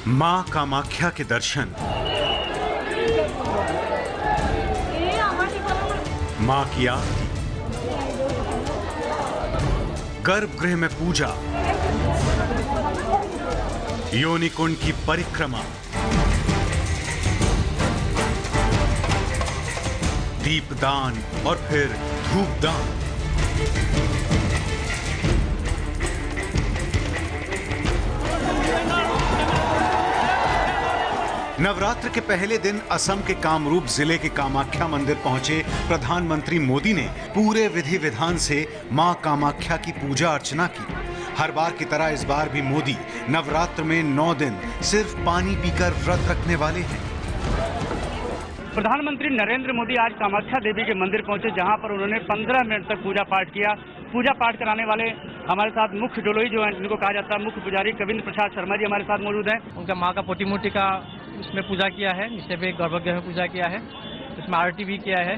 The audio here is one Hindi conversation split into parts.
मां कामाख्या के दर्शन, मां की आरती, गर्भगृह में पूजा, योनिकुंड की परिक्रमा, दीपदान और फिर धूपदान। नवरात्र के पहले दिन असम के कामरूप जिले के कामाख्या मंदिर पहुंचे प्रधानमंत्री मोदी ने पूरे विधि विधान से मां कामाख्या की पूजा अर्चना की। हर बार की तरह इस बार भी मोदी नवरात्र में 9 दिन सिर्फ पानी पीकर व्रत रखने वाले हैं। प्रधानमंत्री नरेंद्र मोदी आज कामाख्या देवी के मंदिर पहुंचे, जहां पर उन्होंने 15 मिनट तक पूजा पाठ किया। पूजा पाठ कराने वाले हमारे साथ मुख्य डोलोई जो है, जिनको कहा जाता है मुख्य पुजारी कविंद्र प्रसाद शर्मा जी हमारे साथ मौजूद हैं। उनका माँ का पोटी मूर्ति का उसमें पूजा किया है, नीचे पे गर्भगृह में पूजा किया है, उसमें आरती भी किया है।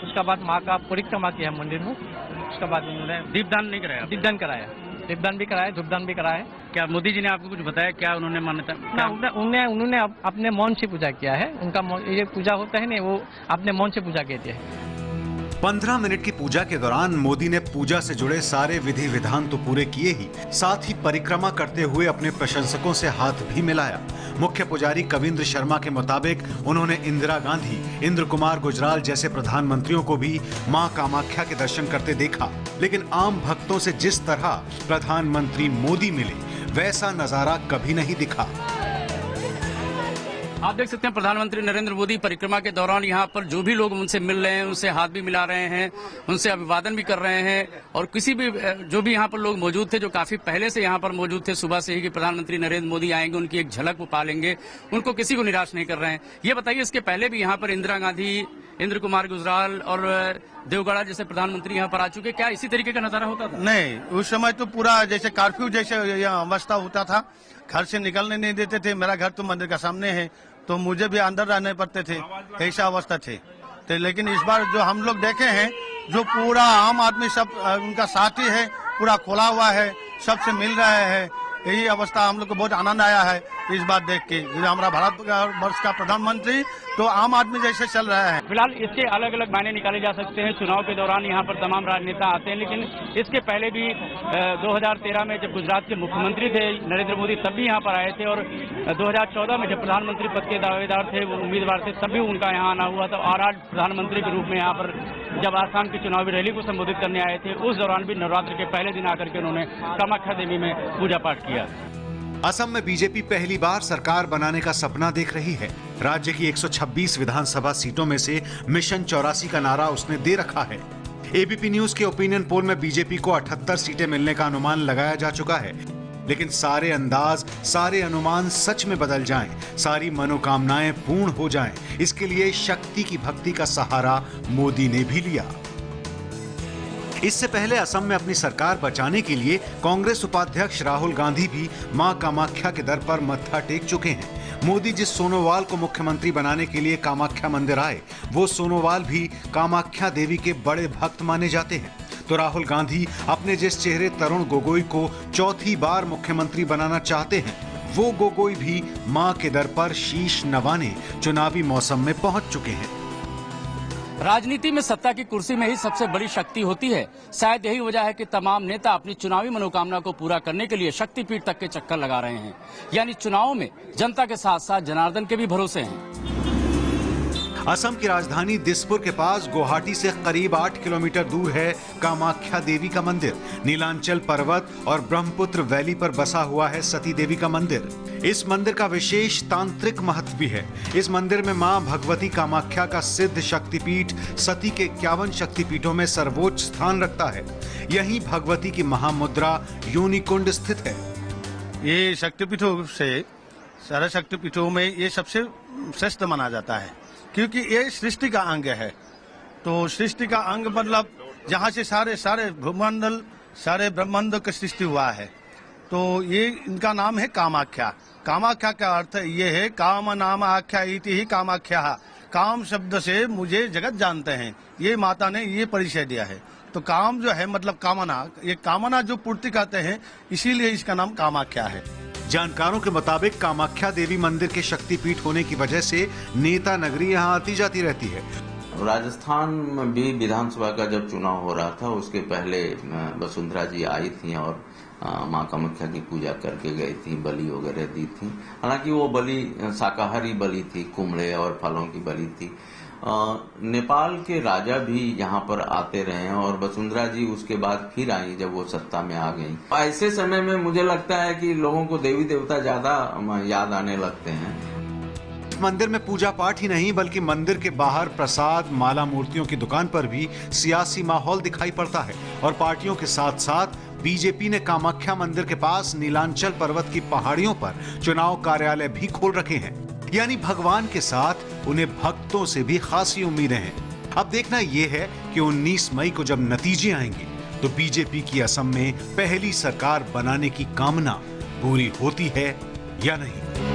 उसके बाद माँ का परिक्रमा किया है मंदिर में। उसके बाद उन्होंने दीपदान नहीं कराया? दीपदान कराया, दीपदान भी कराया, धूपदान भी कराया। क्या मोदी जी ने आपको कुछ बताया, क्या उन्होंने मान्यता? उन्होंने अपने मन से पूजा किया है। उनका ये पूजा होता है ना, वो अपने मन से पूजा कहते हैं। 15 मिनट की पूजा के दौरान मोदी ने पूजा से जुड़े सारे विधि विधान तो पूरे किए ही, साथ ही परिक्रमा करते हुए अपने प्रशंसकों से हाथ भी मिलाया। मुख्य पुजारी कविंद्र शर्मा के मुताबिक उन्होंने इंदिरा गांधी, इंद्र कुमार गुजराल जैसे प्रधानमंत्रियों को भी मां कामाख्या के दर्शन करते देखा, लेकिन आम भक्तों से जिस तरह प्रधानमंत्री मोदी मिले वैसा नजारा कभी नहीं दिखा। आप देख सकते हैं प्रधानमंत्री नरेंद्र मोदी परिक्रमा के दौरान यहाँ पर जो भी लोग उनसे मिल रहे हैं, उनसे हाथ भी मिला रहे हैं, उनसे अभिवादन भी कर रहे हैं। और किसी भी जो भी यहाँ पर लोग मौजूद थे, जो काफी पहले से यहाँ पर मौजूद थे सुबह से ही कि प्रधानमंत्री नरेंद्र मोदी आएंगे, उनकी एक झलक वो पालेंगे, उनको किसी को निराश नहीं कर रहे हैं। ये बताइए, इसके पहले भी यहाँ पर इंदिरा गांधी, इंद्र कुमार गुजराल और देवगौड़ा जैसे प्रधानमंत्री यहाँ पर आ चुके, क्या इसी तरीके का नजारा होता था? नहीं, उस समय तो पूरा जैसे कर्फ्यू जैसे यहाँ अवस्था होता था, घर से निकलने नहीं देते थे। मेरा घर तो मंदिर का सामने है, तो मुझे भी अंदर रहने पड़ते थे, ऐसा अवस्था थे। तो लेकिन इस बार जो हम लोग देखे हैं, जो पूरा आम आदमी सब उनका साथी है, पूरा खुला हुआ है, सबसे मिल रहे हैं, यही अवस्था हम लोग को बहुत आनंद आया है इस बात देख के। हमारा भारत वर्ष का प्रधानमंत्री तो आम आदमी जैसे चल रहा है। फिलहाल इसके अलग अलग मायने निकाले जा सकते हैं। चुनाव के दौरान यहाँ पर तमाम राजनेता आते हैं, लेकिन इसके पहले भी 2013 में जब गुजरात के मुख्यमंत्री थे नरेंद्र मोदी, तब भी यहाँ पर आए थे। और 2014 में जब प्रधानमंत्री पद के दावेदार थे, वो उम्मीदवार थे, तब भी उनका यहाँ आना हुआ था। और आज प्रधानमंत्री के रूप में यहाँ पर जब आसाम की चुनावी रैली को संबोधित करने आए थे, उस दौरान भी नवरात्र के पहले दिन आकर के उन्होंने कामाख्या देवी में पूजा पाठ किया। असम में बीजेपी पहली बार सरकार बनाने का सपना देख रही है। राज्य की 126 विधानसभा सीटों में से मिशन 84 का नारा उसने दे रखा है। एबीपी न्यूज के ओपिनियन पोल में बीजेपी को 78 सीटें मिलने का अनुमान लगाया जा चुका है, लेकिन सारे अंदाज, सारे अनुमान सच में बदल जाएं, सारी मनोकामनाएं पूर्ण हो जाएं, इसके लिए शक्ति की भक्ति का सहारा मोदी ने भी लिया। इससे पहले असम में अपनी सरकार बचाने के लिए कांग्रेस उपाध्यक्ष राहुल गांधी भी मां कामाख्या के दर पर मत्था टेक चुके हैं। मोदी जिस सोनोवाल को मुख्यमंत्री बनाने के लिए कामाख्या मंदिर आए, वो सोनोवाल भी कामाख्या देवी के बड़े भक्त माने जाते हैं। तो राहुल गांधी अपने जिस चेहरे तरुण गोगोई को चौथी बार मुख्यमंत्री बनाना चाहते हैं, वो गोगोई भी मां के दर पर शीश नवाने चुनावी मौसम में पहुंच चुके हैं। राजनीति में सत्ता की कुर्सी में ही सबसे बड़ी शक्ति होती है। शायद यही वजह है कि तमाम नेता अपनी चुनावी मनोकामना को पूरा करने के लिए शक्तिपीठ तक के चक्कर लगा रहे हैं। यानी चुनावों में जनता के साथ साथ जनार्दन के भी भरोसे हैं। असम की राजधानी दिसपुर के पास गुवाहाटी से करीब 8 किलोमीटर दूर है कामाख्या देवी का मंदिर। नीलांचल पर्वत और ब्रह्मपुत्र वैली पर बसा हुआ है सती देवी का मंदिर। इस मंदिर का विशेष तांत्रिक महत्व भी है। इस मंदिर में मां भगवती कामाख्या का सिद्ध शक्तिपीठ सती के 51 शक्तिपीठों में सर्वोच्च स्थान रखता है। यहीं भगवती की महामुद्रा योनिकुंड स्थित है। ये शक्तिपीठों से, सारे शक्तिपीठों में ये सबसे श्रेष्ठ माना जाता है, क्योंकि ये सृष्टि का अंग है। तो सृष्टि का अंग मतलब जहाँ से सारे भूमंडल, सारे ब्रह्मांड का सृष्टि हुआ है। तो ये इनका नाम है कामाख्या। कामाख्या का अर्थ ये है, काम नाम आख्या इति ही कामाख्या। काम शब्द से मुझे जगत जानते हैं, ये माता ने ये परिचय दिया है। तो काम जो है मतलब कामना, ये कामना जो पूर्ति करते हैं, इसीलिए इसका नाम कामाख्या है। जानकारों के मुताबिक कामाख्या देवी मंदिर के शक्तिपीठ होने की वजह से नेता नगरी यहाँ आती जाती रहती है। राजस्थान में भी विधानसभा का जब चुनाव हो रहा था उसके पहले वसुंधरा जी आई थी और मां कामाख्या की पूजा करके गई थी, बलि वगैरह दी थी। हालांकि वो बलि शाकाहारी बलि थी, कुम्हड़े और फलों की बलि थी। नेपाल के राजा भी यहाँ पर आते रहे और वसुंधरा जी उसके बाद फिर आई जब वो सत्ता में आ गई। ऐसे समय में मुझे लगता है कि लोगों को देवी देवता ज्यादा याद आने लगते हैं। मंदिर में पूजा पाठ ही नहीं बल्कि मंदिर के बाहर प्रसाद, माला, मूर्तियों की दुकान पर भी सियासी माहौल दिखाई पड़ता है और पार्टियों के साथ साथ बीजेपी ने कामाख्या मंदिर के पास नीलांचल पर्वत की पहाड़ियों पर चुनाव कार्यालय भी खोल रखे हैं। यानी भगवान के साथ उन्हें भक्तों से भी खासी उम्मीदें हैं। अब देखना यह है कि 19 मई को जब नतीजे आएंगे तो बीजेपी की असम में पहली सरकार बनाने की कामना पूरी होती है या नहीं।